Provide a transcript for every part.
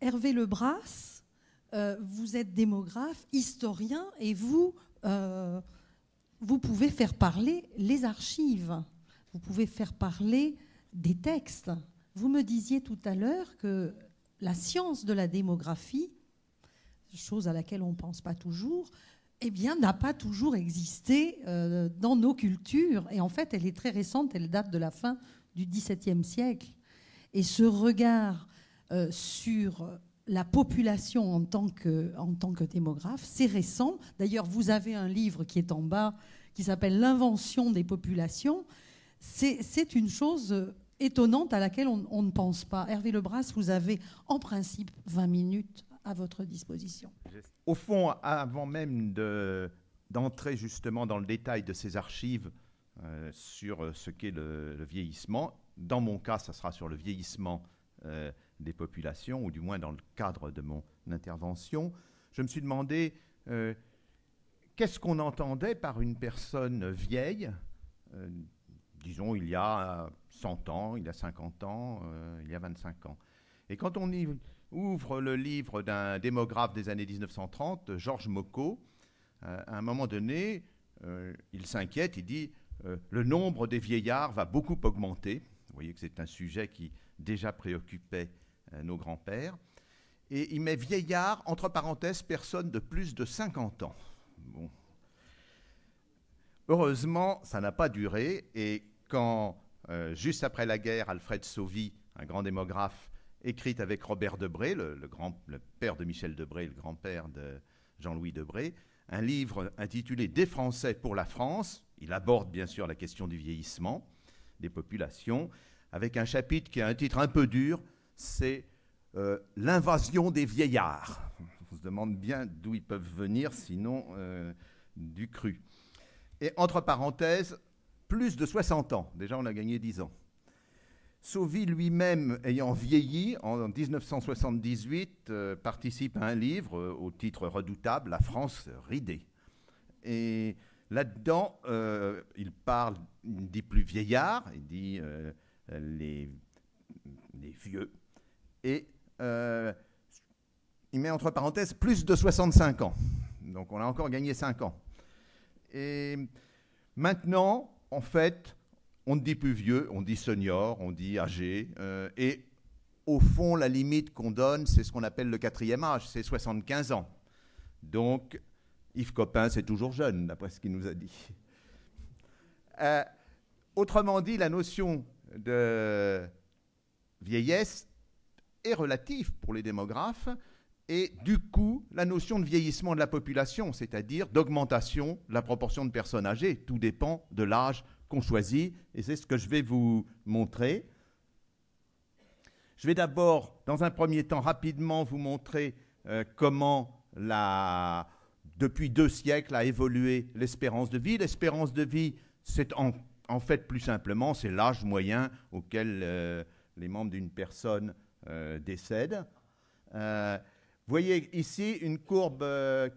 Hervé Lebras, vous êtes démographe, historien, et vous pouvez faire parler les archives, vous pouvez faire parler des textes. Vous me disiez tout à l'heure que la science de la démographie, chose à laquelle on ne pense pas toujours, eh bien, n'a pas toujours existé dans nos cultures. Et en fait, elle est très récente, elle date de la fin du XVIIe siècle. Et ce regard sur la population en tant que démographe, c'est récent. D'ailleurs, vous avez un livre qui est en bas, qui s'appelle « L'invention des populations ». C'est une chose étonnante à laquelle on ne pense pas. Hervé Lebras, vous avez en principe 20 minutes à votre disposition. Au fond, avant même d'entrer justement dans le détail de ces archives sur ce qu'est le vieillissement, dans mon cas, ça sera sur le vieillissement des populations, ou du moins dans le cadre de mon intervention, je me suis demandé qu'est-ce qu'on entendait par une personne vieille, disons il y a 100 ans, il y a 50 ans, il y a 25 ans. Et quand on ouvre le livre d'un démographe des années 1930, Georges Mocco, à un moment donné, il s'inquiète, il dit le nombre des vieillards va beaucoup augmenter. Vous voyez que c'est un sujet qui déjà préoccupait nos grands-pères. Et il met vieillard, entre parenthèses, personne de plus de 50 ans. Bon. Heureusement, ça n'a pas duré. Et quand, juste après la guerre, Alfred Sauvy, un grand démographe, écrit avec Robert Debré, le père de Michel Debré, le grand-père de Jean-Louis Debré, un livre intitulé « Des Français pour la France ». Il aborde bien sûr la question du vieillissement des populations, avec un chapitre qui a un titre un peu dur, c'est l'invasion des vieillards. On se demande bien d'où ils peuvent venir, sinon du cru. Et entre parenthèses, plus de 60 ans. Déjà, on a gagné 10 ans. Sauvy lui-même, ayant vieilli, en 1978, participe à un livre au titre redoutable, « La France ridée ». Et là-dedans, il dit plus vieillard, il dit les vieux, et il met entre parenthèses plus de 65 ans. Donc on a encore gagné 5 ans. Et maintenant, en fait, on ne dit plus vieux, on dit senior, on dit âgé, et au fond, la limite qu'on donne, c'est ce qu'on appelle le 4e âge, c'est 75 ans. Donc, Yves Copin, c'est toujours jeune, d'après ce qu'il nous a dit. Autrement dit, la notion de vieillesse est relative pour les démographes, et du coup, la notion de vieillissement de la population, c'est-à-dire d'augmentation de la proportion de personnes âgées, tout dépend de l'âge qu'on choisit, et c'est ce que je vais vous montrer. Je vais d'abord, dans un premier temps, rapidement vous montrer comment depuis 2 siècles a évolué l'espérance de vie. L'espérance de vie, c'est en fait plus simplement, c'est l'âge moyen auquel les membres d'une personne décèdent. Vous voyez ici une courbe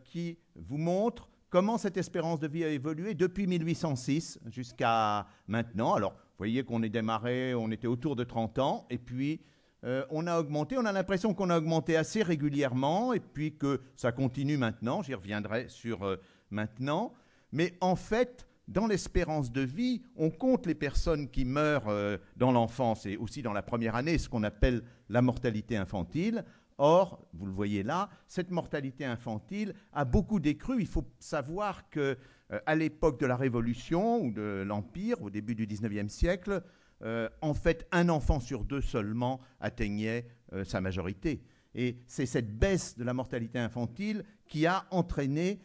qui vous montre comment cette espérance de vie a évolué depuis 1806 jusqu'à maintenant. Alors, vous voyez qu'on est démarré, on était autour de 30 ans, et puis on a augmenté, on a l'impression qu'on a augmenté assez régulièrement, et puis que ça continue maintenant, j'y reviendrai sur maintenant. Mais en fait, dans l'espérance de vie, on compte les personnes qui meurent dans l'enfance et aussi dans la première année, ce qu'on appelle la mortalité infantile. Or, vous le voyez là, cette mortalité infantile a beaucoup décru. Il faut savoir qu'à l'époque de la Révolution ou de l'Empire, au début du XIXe siècle, en fait, un enfant sur 2 seulement atteignait sa majorité. Et c'est cette baisse de la mortalité infantile qui a entraîné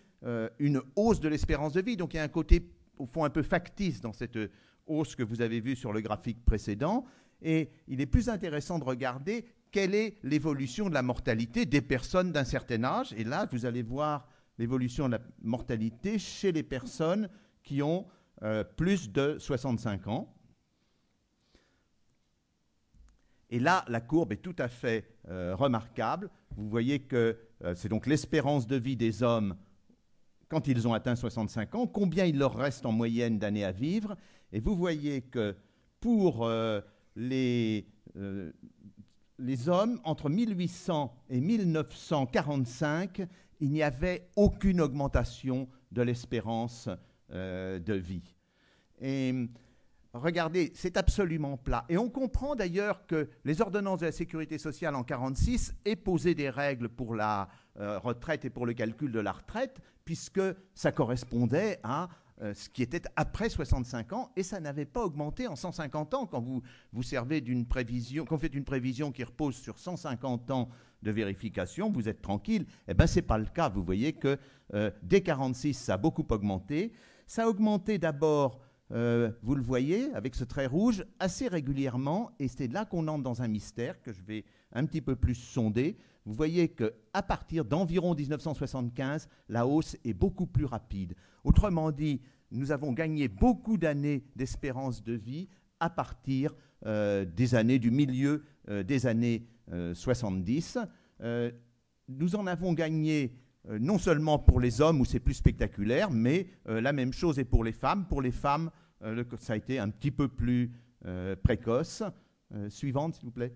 une hausse de l'espérance de vie. Donc il y a un côté, au fond, un peu factice dans cette hausse que vous avez vue sur le graphique précédent. Et il est plus intéressant de regarder quelle est l'évolution de la mortalité des personnes d'un certain âge. Et là, vous allez voir l'évolution de la mortalité chez les personnes qui ont plus de 65 ans. Et là, la courbe est tout à fait remarquable. Vous voyez que c'est donc l'espérance de vie des hommes quand ils ont atteint 65 ans, combien il leur reste en moyenne d'années à vivre. Et vous voyez que pour les hommes, entre 1800 et 1945, il n'y avait aucune augmentation de l'espérance de vie. Et regardez, c'est absolument plat. Et on comprend d'ailleurs que les ordonnances de la sécurité sociale en 1946 aient posé des règles pour la retraite et pour le calcul de la retraite, puisque ça correspondait à ce qui était après 65 ans, et ça n'avait pas augmenté en 150 ans. Quand vous servez d'une prévision, quand vous faites une prévision qui repose sur 150 ans de vérification, vous êtes tranquille. Eh bien, ce n'est pas le cas. Vous voyez que dès 1946, ça a beaucoup augmenté. Ça a augmenté d'abord, vous le voyez, avec ce trait rouge, assez régulièrement, et c'est là qu'on entre dans un mystère que je vais un petit peu plus sonder. Vous voyez qu'à partir d'environ 1975, la hausse est beaucoup plus rapide. Autrement dit, nous avons gagné beaucoup d'années d'espérance de vie à partir des années du milieu des années 70. Nous en avons gagné non seulement pour les hommes, où c'est plus spectaculaire, mais la même chose est pour les femmes. Pour les femmes, ça a été un petit peu plus précoce. Suivante, s'il vous plaît.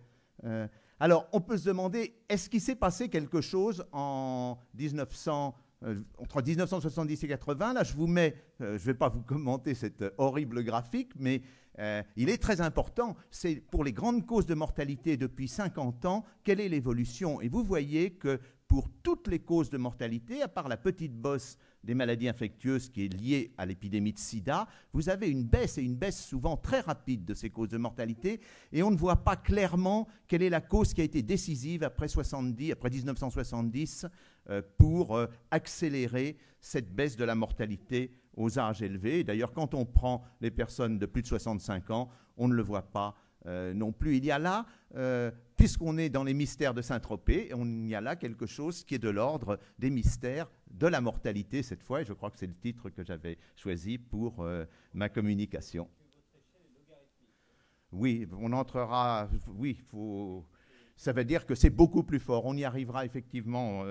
Alors, on peut se demander, est-ce qu'il s'est passé quelque chose entre 1970 et 80 ? Là, je vous mets, je ne vais pas vous commenter cette horrible graphique, mais il est très important. C'est pour les grandes causes de mortalité depuis 50 ans, quelle est l'évolution ? Et vous voyez que pour toutes les causes de mortalité, à part la petite bosse des maladies infectieuses qui est liée à l'épidémie de sida, vous avez une baisse, et une baisse souvent très rapide de ces causes de mortalité, et on ne voit pas clairement quelle est la cause qui a été décisive après 1970 pour accélérer cette baisse de la mortalité aux âges élevés. D'ailleurs, quand on prend les personnes de plus de 65 ans, on ne le voit pas non plus. Il y a là, puisqu'on est dans les mystères de Saint-Tropez, il y a là quelque chose qui est de l'ordre des mystères de la mortalité cette fois, et je crois que c'est le titre que j'avais choisi pour ma communication. Oui, on entrera, oui, ça veut dire que c'est beaucoup plus fort. On y arrivera effectivement,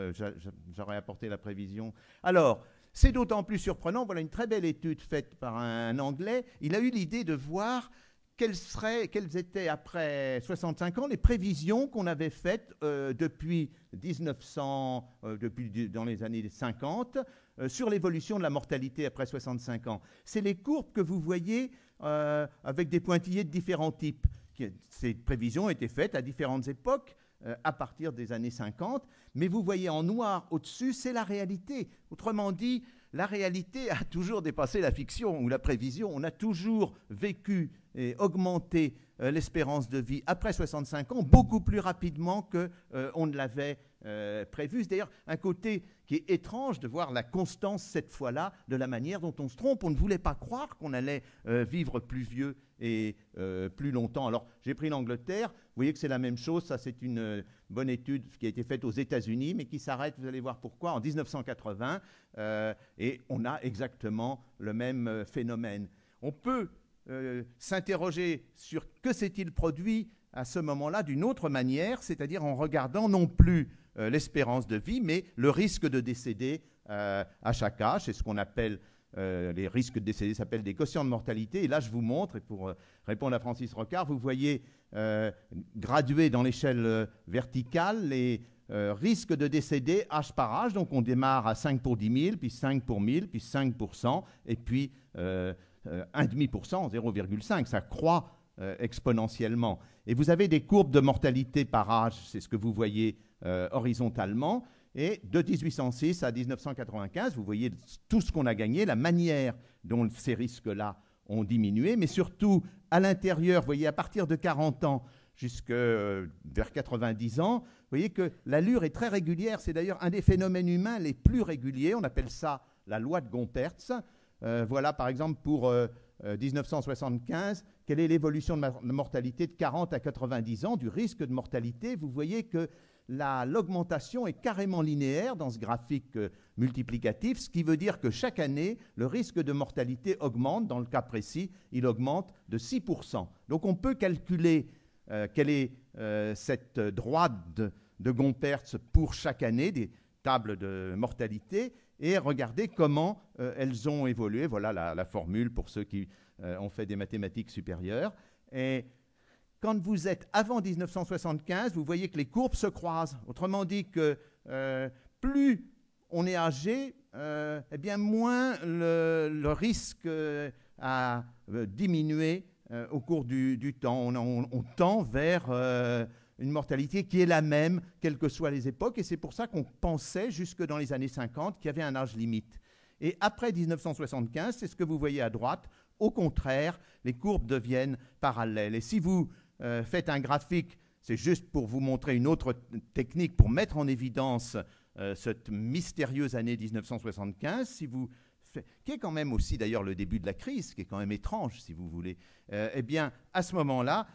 j'aurais apporté la prévision. Alors, c'est d'autant plus surprenant, voilà une très belle étude faite par un Anglais. Il a eu l'idée de voir quelles étaient, après 65 ans, les prévisions qu'on avait faites depuis 1900, dans les années 50, sur l'évolution de la mortalité après 65 ans. C'est les courbes que vous voyez avec des pointillés de différents types. Ces prévisions ont été faites à différentes époques, à partir des années 50, mais vous voyez en noir au-dessus, c'est la réalité. Autrement dit, la réalité a toujours dépassé la fiction ou la prévision. On a toujours vécu et augmenté l'espérance de vie après 65 ans beaucoup plus rapidement qu'on ne l'avait prévu. C'est d'ailleurs un côté qui est étrange de voir la constance cette fois-là de la manière dont on se trompe. On ne voulait pas croire qu'on allait vivre plus vieux et plus longtemps. Alors, j'ai pris l'Angleterre. Vous voyez que c'est la même chose. Ça, c'est une bonne étude qui a été faite aux États-Unis, mais qui s'arrête, vous allez voir pourquoi, en 1980. Et on a exactement le même phénomène. On peut s'interroger sur que s'est-il produit à ce moment-là d'une autre manière, c'est-à-dire en regardant non plus l'espérance de vie, mais le risque de décéder à chaque âge. C'est ce qu'on appelle, les risques de décéder s'appellent des quotients de mortalité. Et là, je vous montre, et pour répondre à Francis Rocard, vous voyez gradués dans l'échelle verticale les risques de décéder âge par âge. Donc on démarre à 5 pour 10 000, puis 5 pour 1000, puis 5 pour 100, et puis 1,5%, 0,5. Ça croît exponentiellement. Et vous avez des courbes de mortalité par âge, c'est ce que vous voyez horizontalement. Et de 1806 à 1995, vous voyez tout ce qu'on a gagné, la manière dont ces risques-là ont diminué, mais surtout à l'intérieur, vous voyez, à partir de 40 ans jusque vers 90 ans, vous voyez que l'allure est très régulière. C'est d'ailleurs un des phénomènes humains les plus réguliers. On appelle ça la loi de Gompertz. Voilà, par exemple, pour 1975, quelle est l'évolution de la mortalité de 40 à 90 ans, du risque de mortalité. Vous voyez que l'augmentation est carrément linéaire dans ce graphique multiplicatif, ce qui veut dire que chaque année, le risque de mortalité augmente. Dans le cas précis, il augmente de 6%. Donc on peut calculer quelle est cette droite de Gompertz pour chaque année, des tables de mortalité, et regarder comment elles ont évolué. Voilà la formule pour ceux qui ont fait des mathématiques supérieures. Et quand vous êtes avant 1975, vous voyez que les courbes se croisent. Autrement dit que plus on est âgé, eh bien moins le risque a diminué au cours du temps. On tend vers une mortalité qui est la même, quelles que soient les époques, et c'est pour ça qu'on pensait, jusque dans les années 50, qu'il y avait un âge limite. Et après 1975, c'est ce que vous voyez à droite, au contraire, les courbes deviennent parallèles. Et si vous faites un graphique, c'est juste pour vous montrer une autre technique pour mettre en évidence cette mystérieuse année 1975, qui est quand même aussi d'ailleurs le début de la crise, qui est quand même étrange si vous voulez, eh bien à ce moment-là,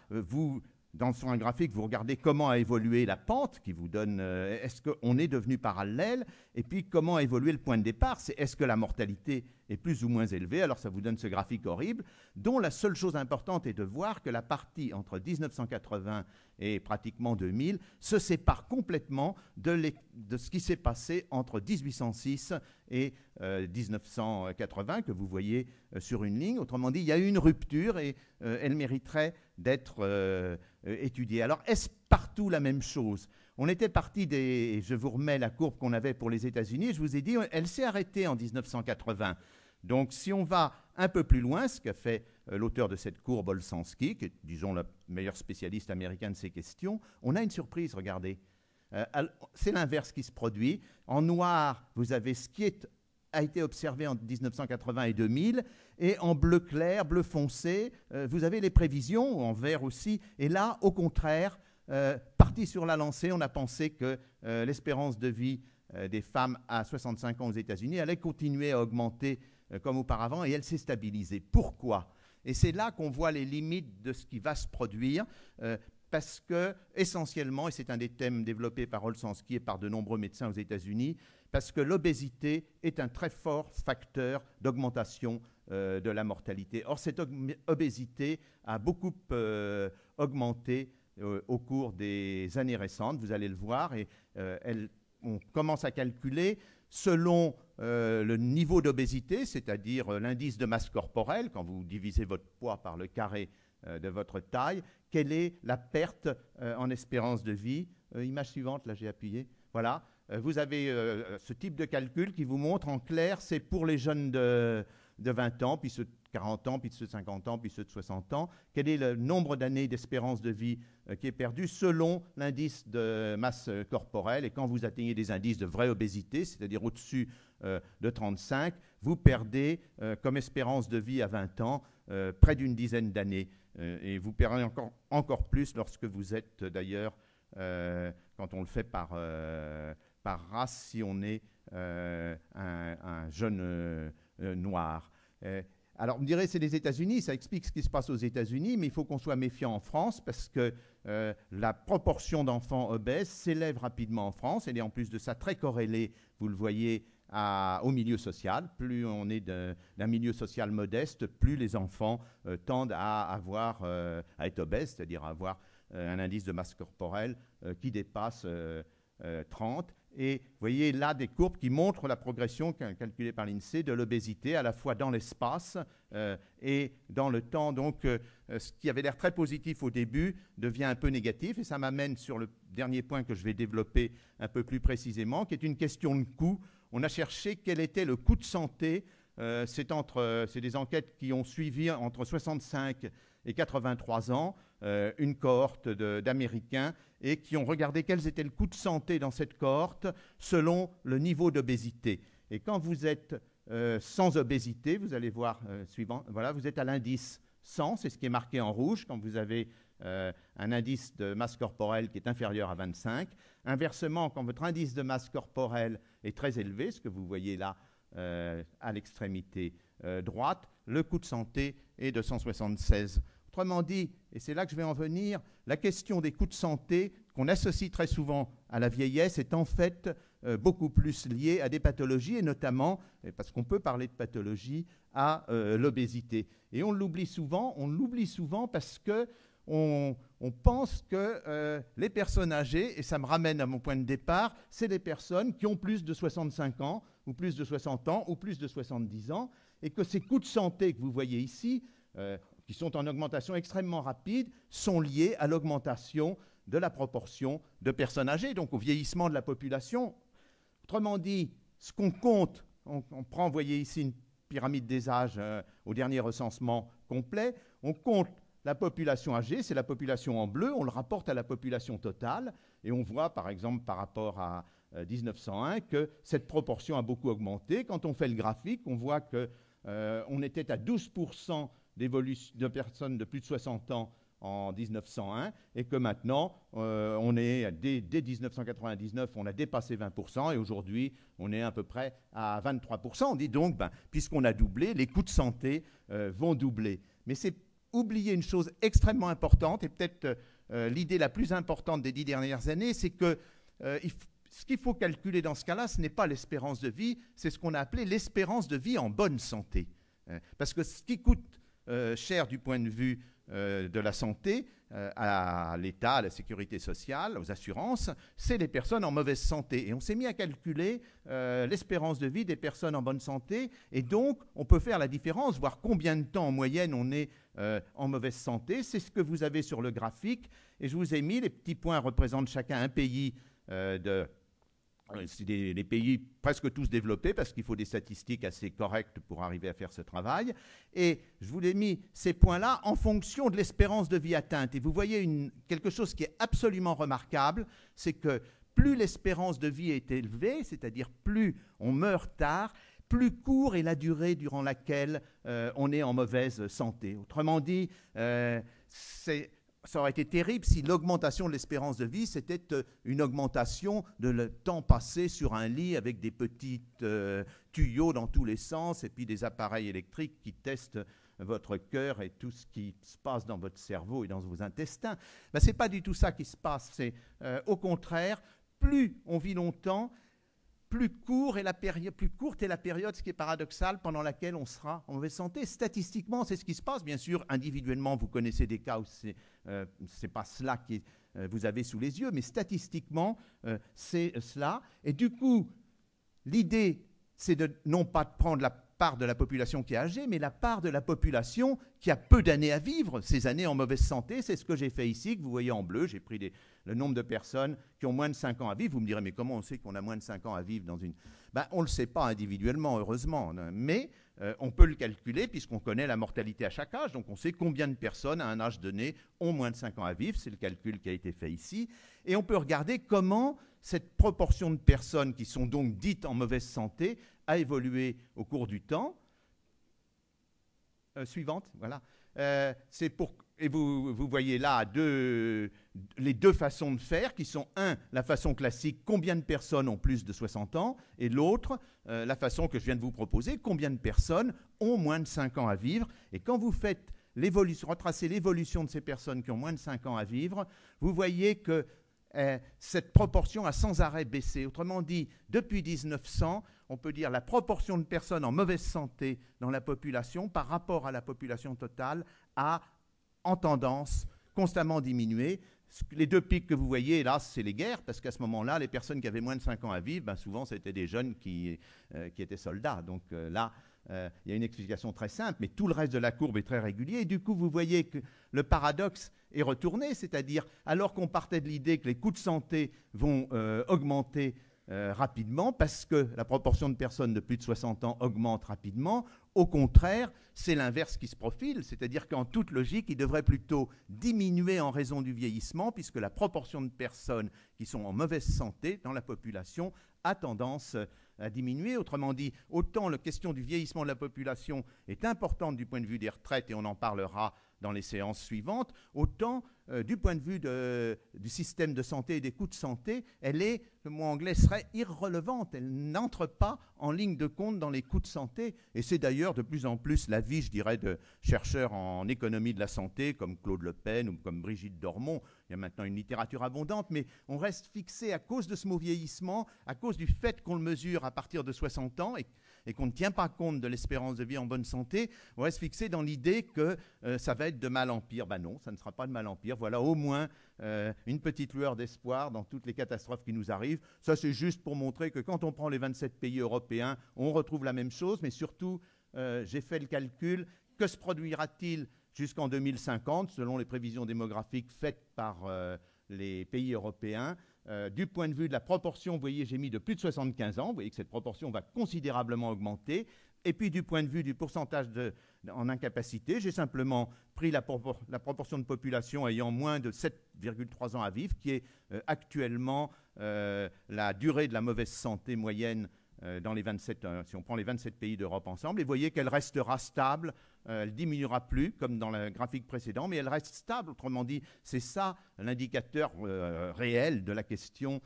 sur un graphique, vous regardez comment a évolué la pente qui vous donne, est-ce qu'on est devenu parallèle, et puis comment a évolué le point de départ, c'est est-ce que la mortalité est plus ou moins élevée, alors ça vous donne ce graphique horrible, dont la seule chose importante est de voir que la partie entre 1980 et pratiquement 2000 se sépare complètement de ce qui s'est passé entre 1806 et 1980, que vous voyez sur une ligne. Autrement dit, il y a eu une rupture et elle mériterait d'être étudiée. Alors, est-ce partout la même chose? On était parti je vous remets la courbe qu'on avait pour les États-Unis, je vous ai dit, elle s'est arrêtée en 1980. Donc, si on va un peu plus loin, ce qu'a fait l'auteur de cette courbe, Olshansky, qui est, disons, le meilleur spécialiste américain de ces questions, on a une surprise, regardez. C'est l'inverse qui se produit. En noir, vous avez ce qui a été observé en 1980 et 2000, et en bleu clair, bleu foncé, vous avez les prévisions, en vert aussi, et là, au contraire, parti sur la lancée, on a pensé que l'espérance de vie des femmes à 65 ans aux États-Unis allait continuer à augmenter comme auparavant, et elle s'est stabilisée. Pourquoi? Et c'est là qu'on voit les limites de ce qui va se produire, parce que, essentiellement, et c'est un des thèmes développés par Olshansky et par de nombreux médecins aux États-Unis, parce que l'obésité est un très fort facteur d'augmentation de la mortalité. Or, cette obésité a beaucoup augmenté au cours des années récentes, vous allez le voir, et on commence à calculer selon le niveau d'obésité, c'est-à-dire l'indice de masse corporelle, quand vous divisez votre poids par le carré de votre taille, quelle est la perte en espérance de vie. Image suivante, là j'ai appuyé. Voilà, vous avez ce type de calcul qui vous montre en clair, c'est pour les jeunes de 20 ans, puis ceux de 40 ans, puis ceux de 50 ans, puis ceux de 60 ans. Quel est le nombre d'années d'espérance de vie qui est perdu selon l'indice de masse corporelle. Et quand vous atteignez des indices de vraie obésité, c'est-à-dire au-dessus de 35, vous perdez comme espérance de vie à 20 ans près d'une dizaine d'années. Et vous perdez encore plus lorsque vous êtes d'ailleurs, quand on le fait par race, si on est un jeune noir. Alors, on me dirait c'est les États-Unis, ça explique ce qui se passe aux États-Unis, mais il faut qu'on soit méfiant en France parce que la proportion d'enfants obèses s'élève rapidement en France. Elle est en plus de ça très corrélée, vous le voyez, au milieu social. Plus on est d'un milieu social modeste, plus les enfants tendent à être obèses, c'est-à-dire à avoir un indice de masse corporelle qui dépasse 30. Et vous voyez là des courbes qui montrent la progression calculée par l'INSEE de l'obésité, à la fois dans l'espace et dans le temps. Donc, ce qui avait l'air très positif au début devient un peu négatif. Et ça m'amène sur le dernier point que je vais développer un peu plus précisément, qui est une question de coût. On a cherché quel était le coût de santé. C'est des enquêtes qui ont suivi entre 65 et 83 ans, une cohorte d'Américains, et qui ont regardé quels étaient le coût de santé dans cette cohorte selon le niveau d'obésité. Et quand vous êtes sans obésité, vous allez voir suivant, voilà, vous êtes à l'indice 100, c'est ce qui est marqué en rouge quand vous avez un indice de masse corporelle qui est inférieur à 25. Inversement, quand votre indice de masse corporelle est très élevé, ce que vous voyez là à l'extrémité droite, le coût de santé est de 176. Autrement dit, et c'est là que je vais en venir, la question des coûts de santé qu'on associe très souvent à la vieillesse est en fait beaucoup plus liée à des pathologies, et notamment, parce qu'on peut parler de pathologie, à l'obésité. Et on l'oublie souvent parce que on pense que les personnes âgées, et ça me ramène à mon point de départ, c'est les personnes qui ont plus de 65 ans, ou plus de 60 ans, ou plus de 70 ans, et que ces coûts de santé que vous voyez ici, qui sont en augmentation extrêmement rapide, sont liées à l'augmentation de la proportion de personnes âgées, donc au vieillissement de la population. Autrement dit, ce qu'on compte, on prend, vous voyez ici une pyramide des âges au dernier recensement complet, on compte la population âgée, c'est la population en bleu, on le rapporte à la population totale, et on voit par exemple par rapport à 1901 que cette proportion a beaucoup augmenté. Quand on fait le graphique, on voit qu'on était à 12% de personnes de plus de 60 ans en 1901 et que maintenant, on est dès 1999, on a dépassé 20% et aujourd'hui, on est à peu près à 23%. On dit donc, puisqu'on a doublé, les coûts de santé vont doubler. Mais c'est oublier une chose extrêmement importante et peut-être l'idée la plus importante des 10 dernières années, c'est que ce qu'il faut calculer dans ce cas-là, ce n'est pas l'espérance de vie, c'est ce qu'on a appelé l'espérance de vie en bonne santé. Parce que ce qui coûte cher du point de vue de la santé à l'État, à la sécurité sociale, aux assurances, c'est les personnes en mauvaise santé. Et on s'est mis à calculer l'espérance de vie des personnes en bonne santé. Et donc, on peut faire la différence, voir combien de temps en moyenne on est en mauvaise santé. C'est ce que vous avez sur le graphique. Et je vous ai mis, les petits points représentent chacun un pays c'est des pays presque tous développés parce qu'il faut des statistiques assez correctes pour arriver à faire ce travail. Et je vous ai mis ces points-là en fonction de l'espérance de vie atteinte. Et vous voyez quelque chose qui est absolument remarquable, c'est que plus l'espérance de vie est élevée, c'est-à-dire plus on meurt tard, plus court est la durée durant laquelle on est en mauvaise santé. Autrement dit, ça aurait été terrible si l'augmentation de l'espérance de vie, c'était une augmentation de le temps passé sur un lit avec des petits tuyaux dans tous les sens et puis des appareils électriques qui testent votre cœur et tout ce qui se passe dans votre cerveau et dans vos intestins. Ce n'est pas du tout ça qui se passe. C'est au contraire, plus on vit longtemps, plus courte est la période, ce qui est paradoxal, pendant laquelle on sera en mauvaise santé. Statistiquement, c'est ce qui se passe. Bien sûr, individuellement, vous connaissez des cas où ce n'est pas cela que vous avez sous les yeux, mais statistiquement, c'est cela. Et du coup, l'idée, c'est non pas de prendre la part de la population qui est âgée, mais la part de la population qui a peu d'années à vivre, ces années en mauvaise santé. C'est ce que j'ai fait ici, que vous voyez en bleu. J'ai pris le nombre de personnes qui ont moins de 5 ans à vivre. Vous me direz, mais comment on sait qu'on a moins de 5 ans à vivre dans une... On ne le sait pas individuellement, heureusement, mais on peut le calculer puisqu'on connaît la mortalité à chaque âge. Donc on sait combien de personnes à un âge donné ont moins de 5 ans à vivre. C'est le calcul qui a été fait ici. Et on peut regarder comment cette proportion de personnes qui sont donc dites en mauvaise santé a évolué au cours du temps. Suivante, voilà. Et vous voyez là les deux façons de faire qui sont, la façon classique, combien de personnes ont plus de 60 ans, et l'autre, la façon que je viens de vous proposer, combien de personnes ont moins de 5 ans à vivre. Et quand vous faites retracer l'évolution de ces personnes qui ont moins de 5 ans à vivre, vous voyez que cette proportion a sans arrêt baissé. Autrement dit, depuis 1900, on peut dire la proportion de personnes en mauvaise santé dans la population par rapport à la population totale a en tendance constamment diminué. Les deux pics que vous voyez, là, c'est les guerres, parce qu'à ce moment-là, les personnes qui avaient moins de 5 ans à vivre, souvent, c'était des jeunes qui étaient soldats. Donc là, il y a une explication très simple, mais tout le reste de la courbe est très régulier. Et du coup, vous voyez que le paradoxe est retourné, c'est-à-dire, alors qu'on partait de l'idée que les coûts de santé vont augmenter rapidement, parce que la proportion de personnes de plus de 60 ans augmente rapidement, au contraire, c'est l'inverse qui se profile, c'est-à-dire qu'en toute logique, il devrait plutôt diminuer en raison du vieillissement, puisque la proportion de personnes qui sont en mauvaise santé dans la population a tendance à diminuer. Autrement dit, autant la question du vieillissement de la population est importante du point de vue des retraites, et on en parlera dans les séances suivantes, autant du point de vue du système de santé et des coûts de santé, le mot anglais serait irrelevante, elle n'entre pas en ligne de compte dans les coûts de santé, et c'est d'ailleurs de plus en plus l'avis, je dirais, de chercheurs en économie de la santé, comme Claude Le Pen ou comme Brigitte Dormont. Il y a maintenant une littérature abondante, mais on reste fixé à cause de ce mot vieillissement, à cause du fait qu'on le mesure à partir de 60 ans, et qu'on ne tient pas compte de l'espérance de vie en bonne santé, on reste fixé dans l'idée que ça va être de mal en pire. Non, ça ne sera pas de mal en pire. Voilà au moins une petite lueur d'espoir dans toutes les catastrophes qui nous arrivent. Ça, c'est juste pour montrer que quand on prend les 27 pays européens, on retrouve la même chose, mais surtout, j'ai fait le calcul, que se produira-t-il jusqu'en 2050, selon les prévisions démographiques faites par les pays européens. Du point de vue de la proportion, vous voyez, j'ai mis de plus de 75 ans, vous voyez que cette proportion va considérablement augmenter. Et puis du point de vue du pourcentage en incapacité, j'ai simplement pris la proportion de population ayant moins de 7,3 ans à vivre, qui est actuellement la durée de la mauvaise santé moyenne dans les 27, si on prend les 27 pays d'Europe ensemble. Et vous voyez qu'elle restera stable, elle ne diminuera plus comme dans le graphique précédent, mais elle reste stable. Autrement dit, c'est ça l'indicateur réel de la question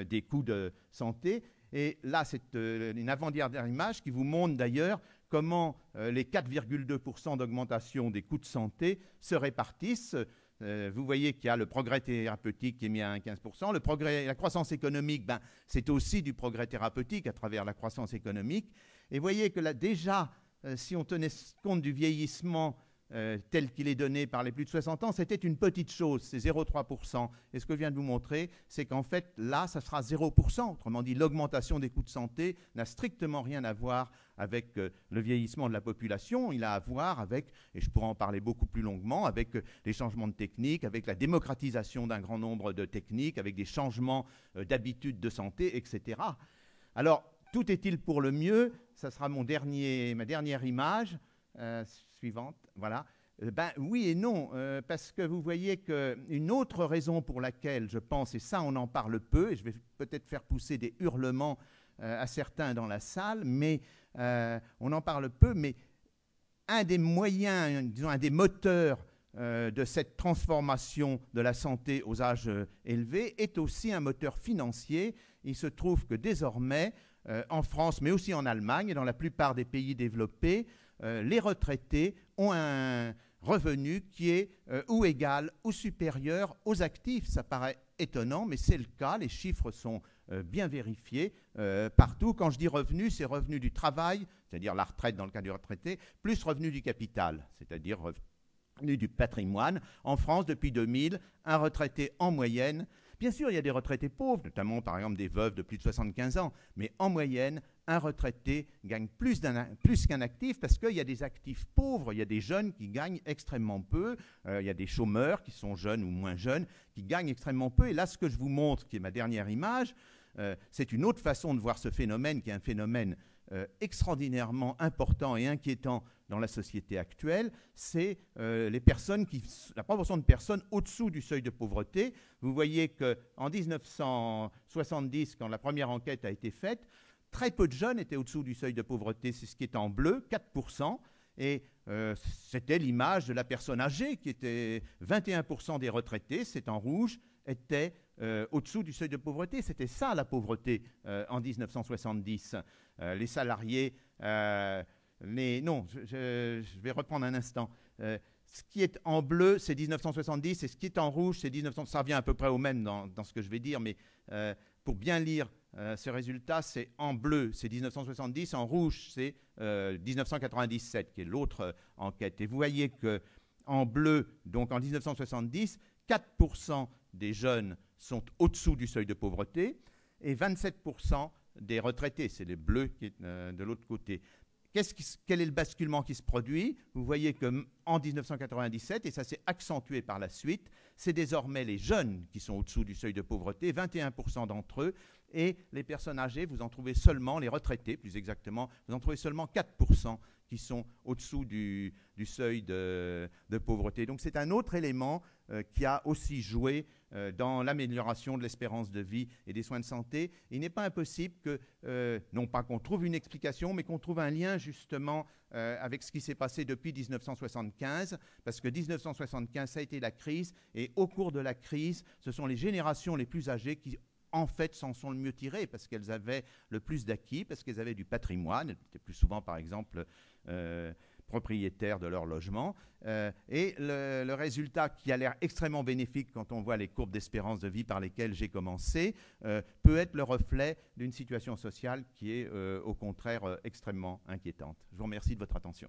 des coûts de santé. Et là, c'est une avant-dernière image qui vous montre d'ailleurs comment les 4,2% d'augmentation des coûts de santé se répartissent. Vous voyez qu'il y a le progrès thérapeutique qui est mis à 15%. La croissance économique, c'est aussi du progrès thérapeutique à travers la croissance économique. Et vous voyez que là, déjà, si on tenait compte du vieillissement tel qu'il est donné par les plus de 60 ans, c'était une petite chose, c'est 0,3%. Et ce que je viens de vous montrer, c'est qu'en fait, là, ça sera 0%. Autrement dit, l'augmentation des coûts de santé n'a strictement rien à voir avec le vieillissement de la population. Il a à voir avec, et je pourrais en parler beaucoup plus longuement, avec les changements de techniques, avec la démocratisation d'un grand nombre de techniques, avec des changements d'habitudes de santé, etc. Alors, tout est-il pour le mieux? Ça sera ma dernière image. Suivante, voilà. Oui et non, parce que vous voyez qu'une autre raison pour laquelle je pense, et ça on en parle peu, et je vais peut-être faire pousser des hurlements à certains dans la salle, mais on en parle peu, mais un des moyens, disons un des moteurs de cette transformation de la santé aux âges élevés est aussi un moteur financier. Il se trouve que désormais, en France, mais aussi en Allemagne et dans la plupart des pays développés, les retraités ont un revenu qui est ou égal ou supérieur aux actifs. Ça paraît étonnant, mais c'est le cas. Les chiffres sont bien vérifiés partout. Quand je dis revenu, c'est revenu du travail, c'est-à-dire la retraite dans le cas du retraité, plus revenu du capital, c'est-à-dire revenu du patrimoine. En France, depuis 2000, un retraité en moyenne, bien sûr, il y a des retraités pauvres, notamment par exemple des veuves de plus de 75 ans, mais en moyenne, un retraité gagne plus qu'un actif parce qu'il y a des actifs pauvres, il y a des jeunes qui gagnent extrêmement peu, il y a des chômeurs qui sont jeunes ou moins jeunes qui gagnent extrêmement peu. Et là, ce que je vous montre, qui est ma dernière image, c'est une autre façon de voir ce phénomène qui est un phénomène extraordinairement important et inquiétant dans la société actuelle, c'est la proportion de personnes au-dessous du seuil de pauvreté. Vous voyez qu'en 1970, quand la première enquête a été faite, très peu de jeunes étaient au-dessous du seuil de pauvreté, c'est ce qui est en bleu, 4%, et c'était l'image de la personne âgée qui était 21% des retraités, c'est en rouge, étaient au-dessous du seuil de pauvreté. C'était ça la pauvreté en 1970. Les salariés... non, je vais reprendre un instant. Ce qui est en bleu, c'est 1970, et ce qui est en rouge, c'est 1900. Ça revient à peu près au même dans ce que je vais dire, mais pour bien lire ce résultat, c'est en bleu, c'est 1970, en rouge, c'est 1997, qui est l'autre enquête. Et vous voyez qu'en bleu, donc en 1970, 4% des jeunes sont au-dessous du seuil de pauvreté et 27% des retraités, c'est les bleus qui est de l'autre côté. Quel est le basculement qui se produit? Vous voyez qu'en 1997, et ça s'est accentué par la suite, c'est désormais les jeunes qui sont au-dessous du seuil de pauvreté, 21% d'entre eux, et les personnes âgées, vous en trouvez seulement, les retraités plus exactement, vous en trouvez seulement 4% qui sont au-dessous du seuil de pauvreté. Donc c'est un autre élément qui a aussi joué dans l'amélioration de l'espérance de vie et des soins de santé. Il n'est pas impossible que, non pas qu'on trouve une explication, mais qu'on trouve un lien justement avec ce qui s'est passé depuis 1975, parce que 1975, ça a été la crise, et au cours de la crise, ce sont les générations les plus âgées qui en fait s'en sont le mieux tirées, parce qu'elles avaient le plus d'acquis, parce qu'elles avaient du patrimoine, elles étaient plus souvent par exemple propriétaires de leur logement, et le résultat qui a l'air extrêmement bénéfique quand on voit les courbes d'espérance de vie par lesquelles j'ai commencé, peut être le reflet d'une situation sociale qui est au contraire extrêmement inquiétante. Je vous remercie de votre attention.